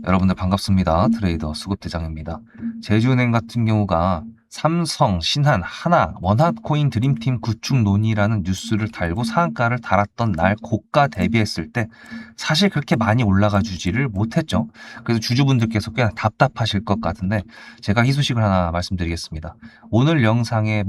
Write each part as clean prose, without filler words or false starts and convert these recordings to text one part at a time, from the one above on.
여러분들 반갑습니다. 트레이더 수급대장입니다. 제주은행 같은 경우가 삼성, 신한, 하나, 원핫코인 드림팀 구축 논의라는 뉴스를 달고 상한가를 달았던 날 고가 대비했을 때 사실 그렇게 많이 올라가 주지를 못했죠. 그래서 주주분들께서 꽤 답답하실 것 같은데 제가 희소식을 하나 말씀드리겠습니다. 오늘 영상의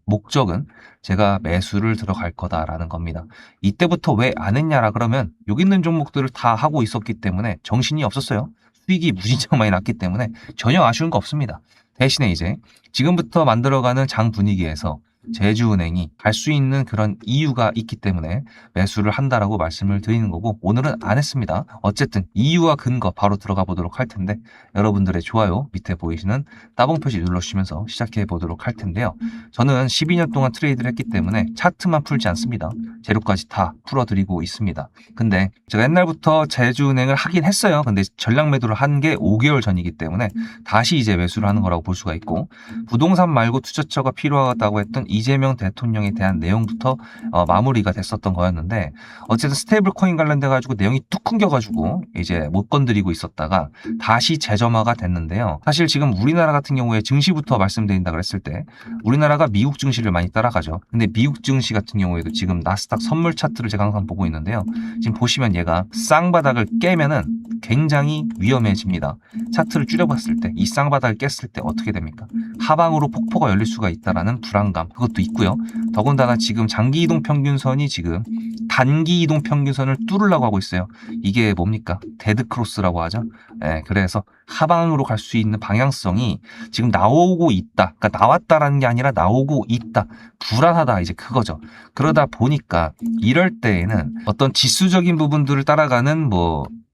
목적은 제가 매수를 들어갈 거다라는 겁니다. 이때부터 왜 안 했냐라 그러면 여기 있는 종목들을 다 하고 있었기 때문에 정신이 없었어요. 수익이 무진장 많이 났기 때문에 전혀 아쉬운 거 없습니다. 대신에 이제 지금부터 만들어가는 장 분위기에서 제주은행이 갈 수 있는 그런 이유가 있기 때문에 매수를 한다라고 말씀을 드리는 거고, 오늘은 안 했습니다. 어쨌든 이유와 근거 바로 들어가 보도록 할 텐데, 여러분들의 좋아요 밑에 보이시는 따봉 표시 눌러주시면서 시작해 보도록 할 텐데요. 저는 12년 동안 트레이드를 했기 때문에 차트만 풀지 않습니다. 재료까지 다 풀어드리고 있습니다. 근데 제가 옛날부터 제주은행을 하긴 했어요. 근데 전량 매도를 한 게 5개월 전이기 때문에 다시 이제 매수를 하는 거라고 볼 수가 있고, 부동산 말고 투자처가 필요하다고 했던 이재명 대통령에 대한 내용부터 마무리가 됐었던 거였는데, 어쨌든 스테이블 코인 관련돼 가지고 내용이 뚝 끊겨가지고 이제 못 건드리고 있었다가 다시 재점화가 됐는데요. 사실 지금 우리나라 같은 경우에 증시부터 말씀드린다 그랬을 때 우리나라가 미국 증시를 많이 따라가죠. 근데 미국 증시 같은 경우에도 지금 나스닥 선물 차트를 제가 항상 보고 있는데요. 지금 보시면 얘가 쌍바닥을 깨면은 굉장히 위험해집니다. 차트를 줄여봤을 때 이 쌍바닥을 깼을 때 어떻게 됩니까? 하방으로 폭포가 열릴 수가 있다라는 불안감, 그것도 있고요. 더군다나 지금 장기 이동 평균선이 지금 단기 이동 평균선을 뚫으려고 하고 있어요. 이게 뭡니까? 데드 크로스라고 하죠. 그래서 하방으로 갈 수 있는 방향성이 지금 나오고 있다. 그러니까 나왔다라는 게 아니라 나오고 있다. 불안하다, 이제 그거죠. 그러다 보니까 이럴 때에는 어떤 지수적인 부분들을 따라가는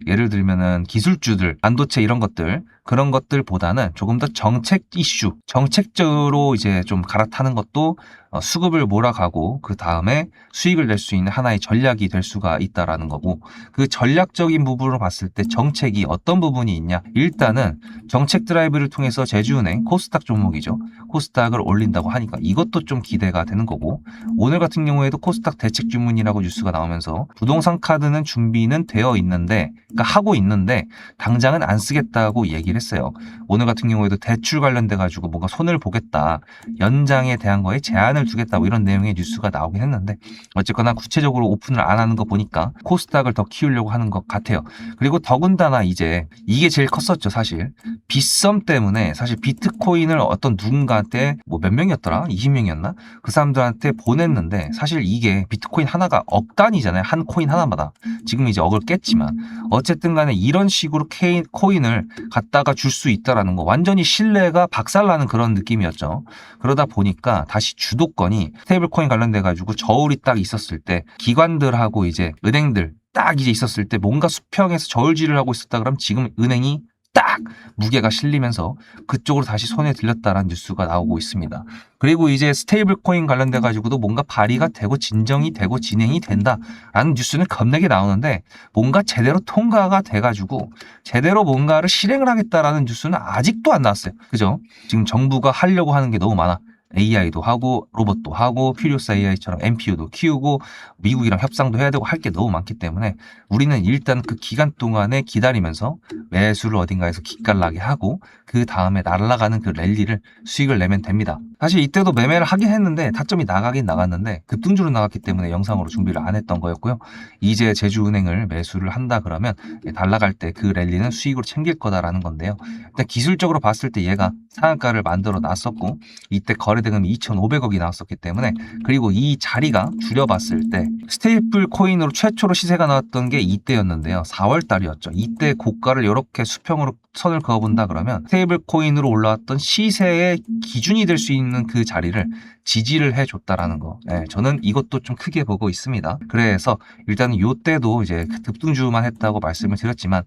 예를 들면은 기술주들, 반도체 이런 것들, 그런 것들보다는 조금 더 정책 이슈, 정책적으로 이제 좀 갈아타는 것도 수급을 몰아가고 그 다음에 수익을 낼 수 있는 하나의 전략이 될 수가 있다라는 거고, 그 전략적인 부분으로 봤을 때 정책이 어떤 부분이 있냐? 일단은 정책 드라이브를 통해서 제주은행, 코스닥 종목이죠. 코스닥을 올린다고 하니까 이것도 좀 기대가 되는 거고, 오늘 같은 경우에도 코스닥 대책 주문이라고 뉴스가 나오면서 부동산 카드는 준비는 되어 있는데, 그러니까 하고 있는데 당장은 안 쓰겠다고 얘기를 했어요. 오늘 같은 경우에도 대출 관련돼 가지고 뭔가 손을 보겠다, 연장에 대한 거에 제한을 두겠다, 이런 내용의 뉴스가 나오긴 했는데, 어쨌거나 구체적으로 오픈을 안 하는 거 보니까 코스닥을 더 키우려고 하는 것 같아요. 그리고 더군다나 이제 이게 제일 컸었죠. 사실 빗썸 때문에 사실 비트코인을 어떤 누군가한테 몇 명이었더라? 20명이었나? 그 사람들한테 보냈는데, 사실 이게 비트코인 하나가 억 단위잖아요. 한 코인 하나마다. 지금 이제 억을 깼지만 어쨌든 간에 이런 식으로 코인을 갖다가 줄 수 있다라는 거, 완전히 신뢰가 박살나는 그런 느낌이었죠. 그러다 보니까 다시 주도권이 스테이블 코인 관련돼 가지고 저울이 딱 있었을 때, 기관들하고 이제 은행들 딱 이제 있었을 때 뭔가 수평에서 저울질을 하고 있었다 그러면 지금 은행이 딱 무게가 실리면서 그쪽으로 다시 손에 들렸다라는 뉴스가 나오고 있습니다. 그리고 이제 스테이블 코인 관련돼 가지고도 뭔가 발의가 되고 진정이 되고 진행이 된다라는 뉴스는 겁나게 나오는데, 뭔가 제대로 통과가 돼 가지고 제대로 뭔가를 실행을 하겠다라는 뉴스는 아직도 안 나왔어요. 그죠? 지금 정부가 하려고 하는 게 너무 많아. AI도 하고 로봇도 하고 퓨리오스 AI처럼 NPU도 키우고 미국이랑 협상도 해야 되고 할 게 너무 많기 때문에 우리는 일단 그 기간 동안에 기다리면서 매수를 어딘가에서 기깔나게 하고 그 다음에 날아가는 그 랠리를 수익을 내면 됩니다. 사실 이때도 매매를 하긴 했는데 타점이 나가긴 나갔는데 급등주로 나갔기 때문에 영상으로 준비를 안 했던 거였고요. 이제 제주은행을 매수를 한다 그러면 날아갈 때 그 랠리는 수익으로 챙길 거다라는 건데요. 일단 기술적으로 봤을 때 얘가 상한가를 만들어 놨었고, 이때 거래대금이 2,500억이 나왔었기 때문에, 그리고 이 자리가 줄여봤을 때 스테이플 코인으로 최초로 시세가 나왔던 게 이때였는데요. 4월 달이었죠. 이때 고가를 이렇게 수평으로 선을 그어본다 그러면 스테이블 코인으로 올라왔던 시세의 기준이 될 수 있는 그 자리를 지지를 해줬다라는 거. 저는 이것도 좀 크게 보고 있습니다. 그래서 일단은 요때도 이제 급등주만 했다고 말씀을 드렸지만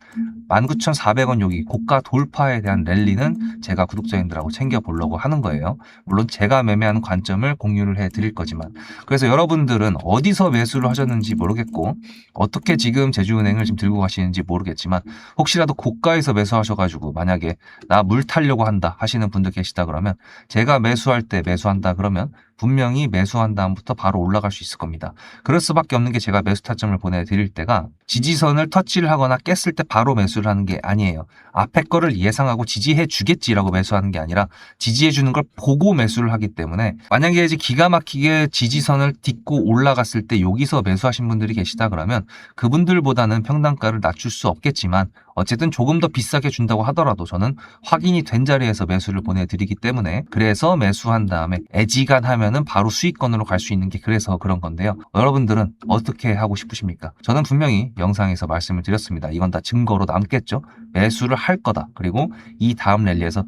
19,400원 여기 고가 돌파에 대한 랠리는 제가 구독자님들하고 챙겨보려고 하는 거예요. 물론 제가 매매하는 관점을 공유를 해드릴 거지만, 그래서 여러분들은 어디서 매수를 하셨는지 모르겠고 어떻게 지금 제주은행을 지금 들고 가시는지 모르겠지만, 혹시라도 고가에서 매수하셔가지고 만약에 나 물 타려고 한다 하시는 분들 계시다 그러면, 제가 매수할 때 매수한다 그러면 분명히 매수한 다음부터 바로 올라갈 수 있을 겁니다. 그럴 수밖에 없는 게 제가 매수 타점을 보내드릴 때가 지지선을 터치를 하거나 깼을 때 바로 매수를 하는 게 아니에요. 앞에 거를 예상하고 지지해 주겠지라고 매수하는 게 아니라 지지해 주는 걸 보고 매수를 하기 때문에, 만약에 이제 기가 막히게 지지선을 딛고 올라갔을 때 여기서 매수하신 분들이 계시다 그러면 그분들보다는 평단가를 낮출 수 없겠지만 어쨌든 조금 더 비싸게 준다고 하더라도 저는 확인이 된 자리에서 매수를 보내드리기 때문에, 그래서 매수한 다음에 애지간하면은 바로 수익권으로 갈 수 있는 게 그래서 그런 건데요. 여러분들은 어떻게 하고 싶으십니까? 저는 분명히 영상에서 말씀을 드렸습니다. 이건 다 증거로 남겠죠. 매수를 할 거다. 그리고 이 다음 랠리에서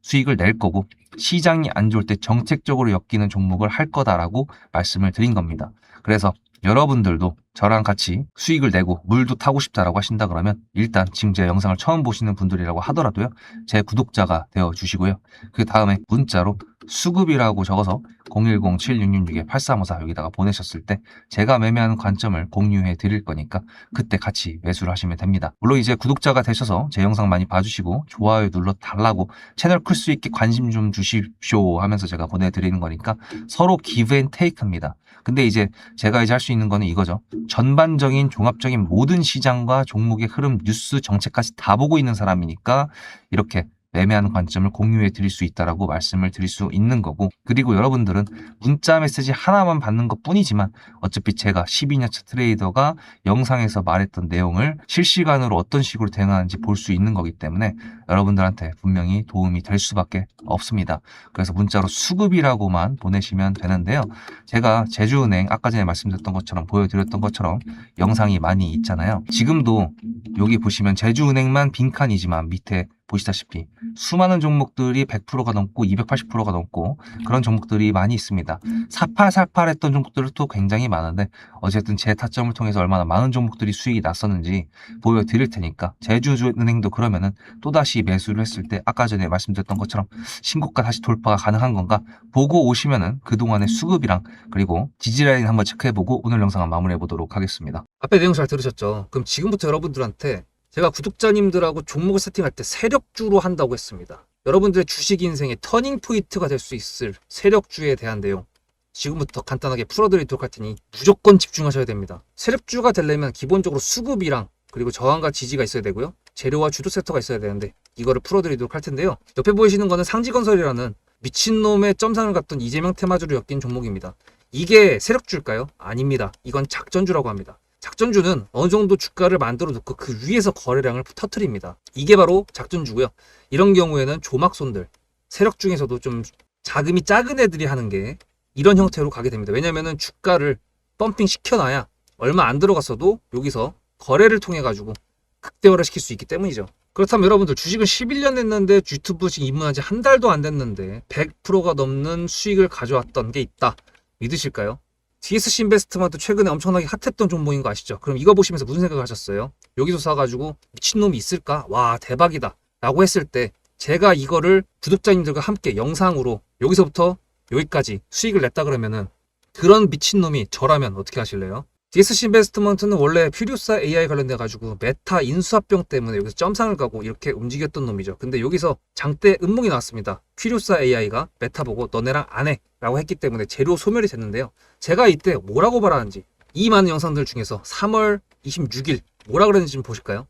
수익을 낼 거고, 시장이 안 좋을 때 정책적으로 엮이는 종목을 할 거다라고 말씀을 드린 겁니다. 그래서 여러분들도 저랑 같이 수익을 내고 물도 타고 싶다라고 하신다 그러면 일단 지금 제 영상을 처음 보시는 분들이라고 하더라도요, 제 구독자가 되어 주시고요. 그 다음에 문자로 수급이라고 적어서 010-7666-8354 여기다가 보내셨을 때 제가 매매하는 관점을 공유해 드릴 거니까 그때 같이 매수를 하시면 됩니다. 물론 이제 구독자가 되셔서 제 영상 많이 봐주시고 좋아요 눌러 달라고, 채널 클 수 있게 관심 좀 주십시오 하면서 제가 보내드리는 거니까 서로 기브 앤 테이크입니다. 근데 이제 제가 이제 할 수 있는 거는 이거죠. 전반적인 종합적인 모든 시장과 종목의 흐름, 뉴스, 정책까지 다 보고 있는 사람이니까 이렇게 매매하는 관점을 공유해 드릴 수 있다라고 말씀을 드릴 수 있는 거고, 그리고 여러분들은 문자 메시지 하나만 받는 것 뿐이지만 어차피 제가 12년차 트레이더가 영상에서 말했던 내용을 실시간으로 어떤 식으로 대응하는지 볼 수 있는 거기 때문에 여러분들한테 분명히 도움이 될 수밖에 없습니다. 그래서 문자로 수급이라고만 보내시면 되는데요. 제가 제주은행 아까 전에 말씀드렸던 것처럼, 보여드렸던 것처럼 영상이 많이 있잖아요. 지금도 여기 보시면 제주은행만 빈칸이지만 밑에 보시다시피 수많은 종목들이 100%가 넘고 280%가 넘고 그런 종목들이 많이 있습니다. 사팔사팔했던 종목들도 굉장히 많은데 어쨌든 제 타점을 통해서 얼마나 많은 종목들이 수익이 났었는지 보여드릴 테니까, 제주은행도 그러면은 또다시 매수를 했을 때 아까 전에 말씀드렸던 것처럼 신고가 다시 돌파가 가능한 건가 보고 오시면은 그동안의 수급이랑 그리고 지지라인 한번 체크해보고 오늘 영상은 마무리해 보도록 하겠습니다. 앞에 내용 잘 들으셨죠? 그럼 지금부터 여러분들한테 제가 구독자님들하고 종목을 세팅할 때 세력주로 한다고 했습니다. 여러분들의 주식 인생의 터닝 포인트가 될 수 있을 세력주에 대한 내용 지금부터 간단하게 풀어드리도록 할 테니 무조건 집중하셔야 됩니다. 세력주가 되려면 기본적으로 수급이랑 그리고 저항과 지지가 있어야 되고요. 재료와 주도 섹터가 있어야 되는데 이거를 풀어드리도록 할 텐데요. 옆에 보이시는 거는 상지건설이라는 미친놈의 점상을 갖던 이재명 테마주로 엮인 종목입니다. 이게 세력주일까요? 아닙니다. 이건 작전주라고 합니다. 작전주는 어느 정도 주가를 만들어 놓고 그 위에서 거래량을 터트립니다. 이게 바로 작전주고요. 이런 경우에는 조막손들, 세력 중에서도 좀 자금이 작은 애들이 하는 게 이런 형태로 가게 됩니다. 왜냐면은 주가를 펌핑 시켜놔야 얼마 안 들어갔어도 여기서 거래를 통해 가지고 극대화를 시킬 수 있기 때문이죠. 그렇다면 여러분들 주식을 11년 했는데 유튜브 지금 입문한 지 한 달도 안 됐는데 100%가 넘는 수익을 가져왔던 게 있다. 믿으실까요? DSC 인베스트먼트 최근에 엄청나게 핫했던 종목인 거 아시죠? 그럼 이거 보시면서 무슨 생각을 하셨어요? 여기서 사가지고 미친놈이 있을까? 와 대박이다 라고 했을 때 제가 이거를 구독자님들과 함께 영상으로 여기서부터 여기까지 수익을 냈다 그러면은 그런 미친놈이 저라면 어떻게 하실래요? DSC 인베스트먼트는 원래 퓨리오사 AI 관련돼 가지고 메타 인수합병 때문에 여기서 점상을 가고 이렇게 움직였던 놈이죠. 근데 여기서 장대 음몽이 나왔습니다. 퓨리오사 AI가 메타 보고 너네랑 안 해 라고 했기 때문에 재료 소멸이 됐는데요. 제가 이때 뭐라고 말하는지 이 많은 영상들 중에서 3월 26일 뭐라 그랬는지 좀 보실까요?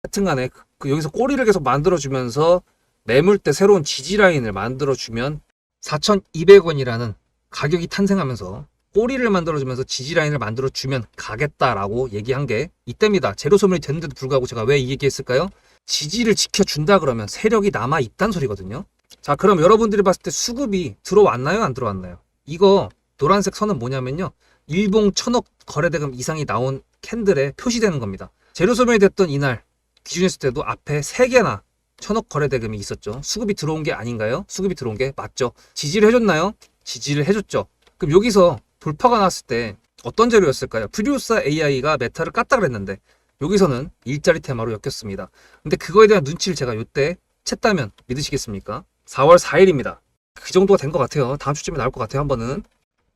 하여튼간에 여기서 꼬리를 계속 만들어주면서 매물대 새로운 지지라인을 만들어주면 4,200원이라는 가격이 탄생하면서 꼬리를 만들어주면서 지지라인을 만들어주면 가겠다라고 얘기한 게 이때입니다. 재료 소멸이 됐는데도 불구하고 제가 왜 이 얘기했을까요? 지지를 지켜준다 그러면 세력이 남아있단 소리거든요. 자, 그럼 여러분들이 봤을 때 수급이 들어왔나요? 안 들어왔나요? 이거 노란색 선은 뭐냐면요. 일봉 1,000억 거래대금 이상이 나온 캔들에 표시되는 겁니다. 재료 소멸이 됐던 이날 기준했을 때도 앞에 3개나 1,000억 거래대금이 있었죠. 수급이 들어온 게 아닌가요? 수급이 들어온 게 맞죠. 지지를 해줬나요? 지지를 해줬죠. 그럼 여기서 돌파가 났을 때 어떤 재료였을까요? 퓨리오사 AI가 메타를 깠다 그랬는데 여기서는 일자리 테마로 엮였습니다. 근데 그거에 대한 눈치를 제가 이때 챘다면 믿으시겠습니까? 4월 4일입니다. 그 정도가 된 것 같아요. 다음 주쯤에 나올 것 같아요. 한 번은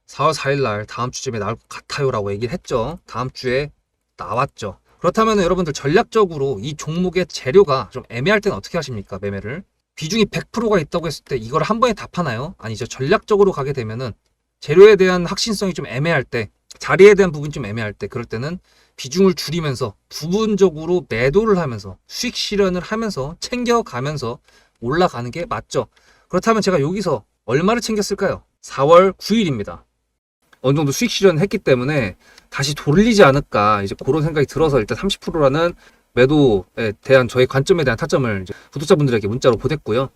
4월 4일 날 다음 주쯤에 나올 것 같아요 라고 얘기를 했죠. 다음 주에 나왔죠. 그렇다면 여러분들 전략적으로 이 종목의 재료가 좀 애매할 때는 어떻게 하십니까? 매매를 비중이 100%가 있다고 했을 때 이걸 한 번에 다 파나요? 아니죠. 전략적으로 가게 되면은 재료에 대한 확신성이 좀 애매할 때, 자리에 대한 부분이 좀 애매할 때, 그럴 때는 비중을 줄이면서 부분적으로 매도를 하면서 수익 실현을 하면서 챙겨가면서 올라가는 게 맞죠. 그렇다면 제가 여기서 얼마를 챙겼을까요? 4월 9일입니다. 어느 정도 수익 실현을 했기 때문에 다시 돌리지 않을까, 이제 그런 생각이 들어서 일단 30%라는 매도에 대한 저의 관점에 대한 타점을 이제 구독자분들에게 문자로 보냈고요.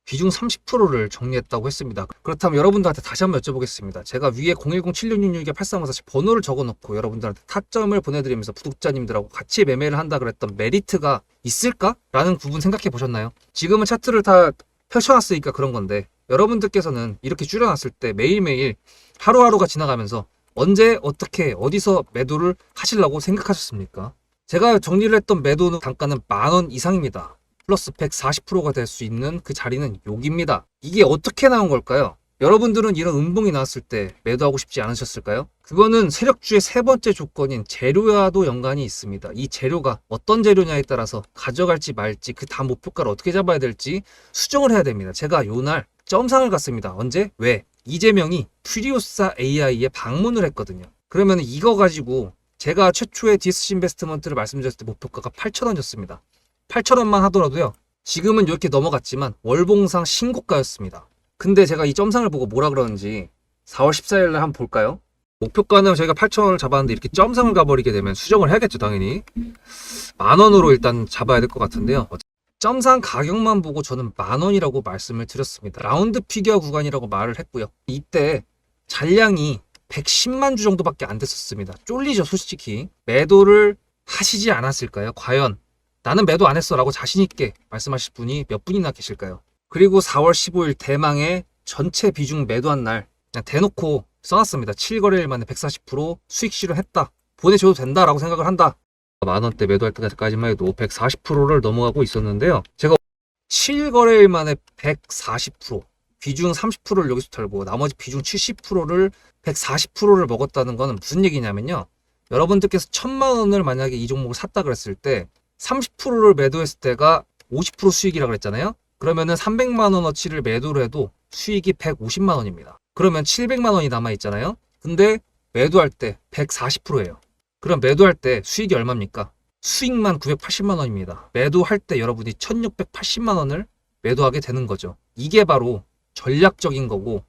비중 30%를 정리했다고 했습니다. 그렇다면 여러분들한테 다시 한번 여쭤보겠습니다. 제가 위에 010-7666-8354 번호를 적어놓고 여러분들한테 타점을 보내드리면서 구독자님들하고 같이 매매를 한다 그랬던 메리트가 있을까? 라는 부분 생각해 보셨나요? 지금은 차트를 다 펼쳐놨으니까 그런 건데, 여러분들께서는 이렇게 줄여놨을 때 매일매일 하루하루가 지나가면서 언제 어떻게 어디서 매도를 하시려고 생각하셨습니까? 제가 정리를 했던 매도 단가는 10,000원 이상입니다. 플러스 140%가 될 수 있는 그 자리는 여기입니다. 이게 어떻게 나온 걸까요? 여러분들은 이런 음봉이 나왔을 때 매도하고 싶지 않으셨을까요? 그거는 세력주의 세 번째 조건인 재료와도 연관이 있습니다. 이 재료가 어떤 재료냐에 따라서 가져갈지 말지, 그 다음 목표가를 어떻게 잡아야 될지 수정을 해야 됩니다. 제가 요날 점상을 갔습니다. 언제? 왜? 이재명이 퓨리오사 AI에 방문을 했거든요. 그러면 이거 가지고 제가 최초의 디스시 인베스트먼트를 말씀드렸을 때 목표가가 8,000원이었습니다. 8,000원만 하더라도요, 지금은 이렇게 넘어갔지만 월봉상 신고가였습니다. 근데 제가 이 점상을 보고 뭐라 그러는지 4월 14일 날 한번 볼까요? 목표가는 저희가 8,000원을 잡았는데 이렇게 점상을 가버리게 되면 수정을 해야겠죠, 당연히. 10,000원으로 일단 잡아야 될 것 같은데요. 점상 가격만 보고 저는 10,000원이라고 말씀을 드렸습니다. 라운드 피겨 구간이라고 말을 했고요. 이때 잔량이 110만 주 정도밖에 안 됐었습니다. 쫄리죠, 솔직히. 매도를 하시지 않았을까요? 과연 나는 매도 안 했어 라고 자신있게 말씀하실 분이 몇 분이나 계실까요? 그리고 4월 15일 대망의 전체 비중 매도한 날 그냥 대놓고 써놨습니다. 7거래일 만에 140% 수익 실현했다. 보내줘도 된다라고 생각을 한다. 10,000원대 매도할 때까지만 해도 140%를 넘어가고 있었는데요. 제가 7거래일 만에 140%, 비중 30%를 여기서 털고 나머지 비중 70%를 140%를 먹었다는 거는 무슨 얘기냐면요. 여러분들께서 1,000만 원을 만약에 이 종목을 샀다 그랬을 때 30%를 매도했을 때가 50% 수익이라고 그랬잖아요. 그러면은 300만 원어치를 매도를 해도 수익이 150만 원입니다. 그러면 700만 원이 남아 있잖아요. 근데 매도할 때 140%예요. 그럼 매도할 때 수익이 얼마입니까? 수익만 980만 원입니다. 매도할 때 여러분이 1680만 원을 매도하게 되는 거죠. 이게 바로 전략적인 거고,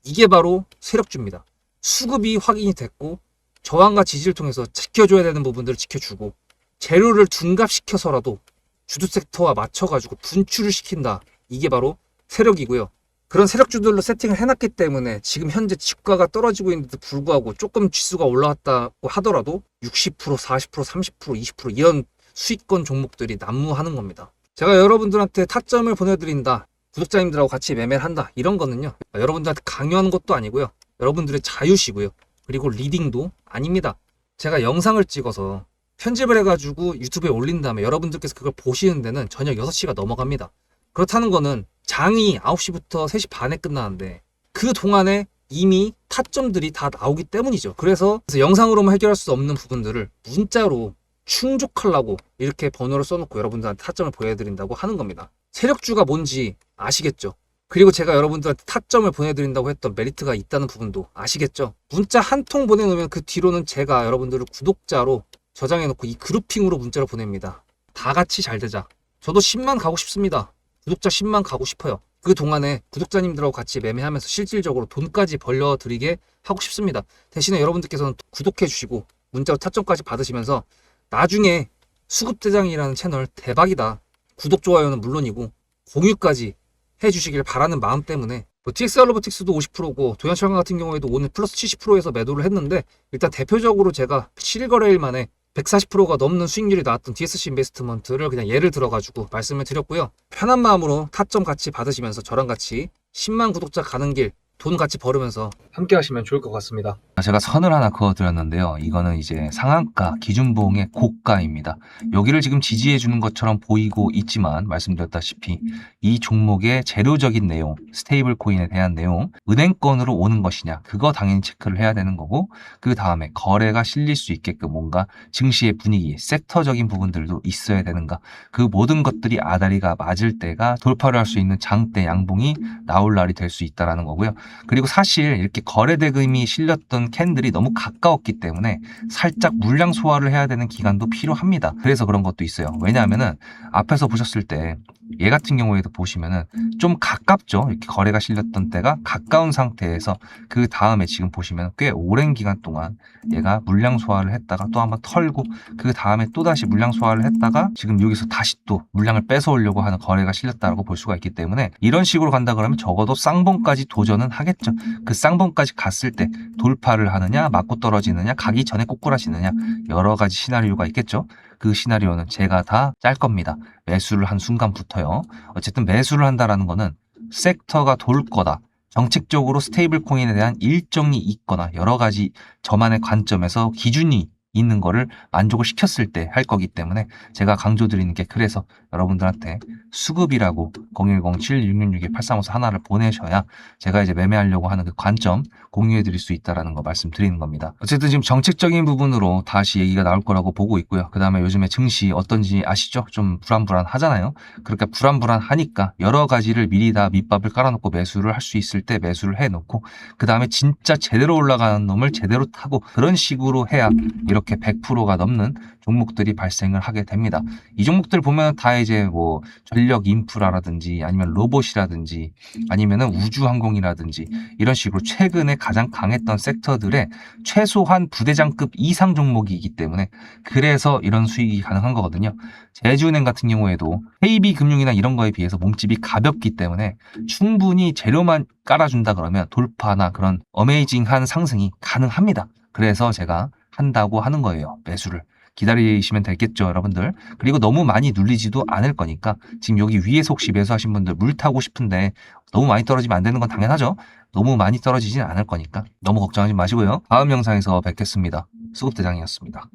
이게 바로 세력주입니다. 수급이 확인이 됐고, 저항과 지지를 통해서 지켜줘야 되는 부분들을 지켜주고, 재료를 둔갑시켜서라도 주도 섹터와 맞춰가지고 분출을 시킨다. 이게 바로 세력이고요. 그런 세력주들로 세팅을 해놨기 때문에 지금 현재 주가가 떨어지고 있는데도 불구하고 조금 지수가 올라왔다고 하더라도 60%, 40%, 30%, 20% 이런 수익권 종목들이 난무하는 겁니다. 제가 여러분들한테 타점을 보내드린다, 구독자님들하고 같이 매매를 한다, 이런 거는요, 여러분들한테 강요하는 것도 아니고요, 여러분들의 자유시고요, 그리고 리딩도 아닙니다. 제가 영상을 찍어서 편집을 해가지고 유튜브에 올린 다음에 여러분들께서 그걸 보시는 데는 저녁 6시가 넘어갑니다. 그렇다는 거는 장이 9시부터 3시 반에 끝나는데 그 동안에 이미 타점들이 다 나오기 때문이죠. 그래서 영상으로만 해결할 수 없는 부분들을 문자로 충족하려고 이렇게 번호를 써놓고 여러분들한테 타점을 보여드린다고 하는 겁니다. 세력주가 뭔지 아시겠죠? 그리고 제가 여러분들한테 타점을 보내드린다고 했던 메리트가 있다는 부분도 아시겠죠? 문자 한 통 보내놓으면 그 뒤로는 제가 여러분들을 구독자로 저장해놓고 이 그룹핑으로 문자를 보냅니다. 다 같이 잘 되자. 저도 10만 가고 싶습니다. 구독자 10만 가고 싶어요. 그 동안에 구독자님들하고 같이 매매하면서 실질적으로 돈까지 벌려드리게 하고 싶습니다. 대신에 여러분들께서는 구독해 주시고 문자로 타점까지 받으시면서 나중에 수급대장이라는 채널 대박이다, 구독, 좋아요는 물론이고 공유까지 해주시길 바라는 마음 때문에, TXR 로보틱스도 50%고 도연철강 같은 경우에도 오늘 플러스 70%에서 매도를 했는데, 일단 대표적으로 제가 7거래일 만에 140%가 넘는 수익률이 나왔던 DSC 인베스트먼트를 그냥 예를 들어가지고 말씀을 드렸고요. 편한 마음으로 타점 같이 받으시면서 저랑 같이 10만 구독자 가는 길 돈 같이 벌으면서 함께 하시면 좋을 것 같습니다. 제가 선을 하나 그어드렸는데요. 이거는 이제 상한가, 기준봉의 고가입니다. 여기를 지금 지지해 주는 것처럼 보이고 있지만 말씀드렸다시피 이 종목의 재료적인 내용, 스테이블 코인에 대한 내용, 은행권으로 오는 것이냐, 그거 당연히 체크를 해야 되는 거고, 그 다음에 거래가 실릴 수 있게끔 뭔가 증시의 분위기, 섹터적인 부분들도 있어야 되는가, 그 모든 것들이 아다리가 맞을 때가 돌파를 할 수 있는 장대 양봉이 나올 날이 될 수 있다는 거고요. 그리고 사실 이렇게 거래 대금이 실렸던 캔들이 너무 가까웠기 때문에 살짝 물량 소화를 해야 되는 기간도 필요합니다. 그래서 그런 것도 있어요. 왜냐하면은 앞에서 보셨을 때 얘 같은 경우에도 보시면은 좀 가깝죠. 이렇게 거래가 실렸던 때가 가까운 상태에서 그 다음에 지금 보시면 꽤 오랜 기간 동안 얘가 물량 소화를 했다가 또 한번 털고 그 다음에 또 다시 물량 소화를 했다가 지금 여기서 다시 또 물량을 뺏어오려고 하는 거래가 실렸다고 볼 수가 있기 때문에 이런 식으로 간다 그러면 적어도 쌍봉까지 도전은 하겠죠. 그 쌍봉까지 갔을 때 돌파를 하느냐, 맞고 떨어지느냐, 가기 전에 꼬꾸라지느냐 여러 가지 시나리오가 있겠죠. 그 시나리오는 제가 다 짤 겁니다. 매수를 한 순간부터요. 어쨌든 매수를 한다라는 거는 섹터가 돌 거다. 정책적으로 스테이블 코인에 대한 일정이 있거나 여러 가지 저만의 관점에서 기준이 있는 거를 만족을 시켰을 때 할 거기 때문에 제가 강조드리는 게 그래서 여러분들한테 수급이라고 010-7666-8354 하나를 보내셔야 제가 이제 매매하려고 하는 그 관점 공유해 드릴 수 있다라는 거 말씀드리는 겁니다. 어쨌든 지금 정책적인 부분으로 다시 얘기가 나올 거라고 보고 있고요. 그 다음에 요즘에 증시 어떤지 아시죠? 좀 불안불안하잖아요. 그러니까 불안불안하니까 여러 가지를 미리 다 밑밥을 깔아놓고 매수를 할 수 있을 때 매수를 해놓고 그 다음에 진짜 제대로 올라가는 놈을 제대로 타고 그런 식으로 해야 이렇게 100%가 넘는 종목들이 발생을 하게 됩니다. 이 종목들 보면 다 이제 뭐 전력 인프라라든지 아니면 로봇이라든지 아니면은 우주항공이라든지 이런 식으로 최근에 가장 강했던 섹터들의 최소한 부대장급 이상 종목이기 때문에 그래서 이런 수익이 가능한 거거든요. 제주은행 같은 경우에도 KB금융이나 이런 거에 비해서 몸집이 가볍기 때문에 충분히 재료만 깔아준다 그러면 돌파나 그런 어메이징한 상승이 가능합니다. 그래서 제가 한다고 하는 거예요. 매수를. 기다리시면 되겠죠, 여러분들. 그리고 너무 많이 눌리지도 않을 거니까 지금 여기 위에서 혹시 매수하신 분들 물 타고 싶은데 너무 많이 떨어지면 안 되는 건 당연하죠. 너무 많이 떨어지진 않을 거니까 너무 걱정하지 마시고요. 다음 영상에서 뵙겠습니다. 수급대장이었습니다.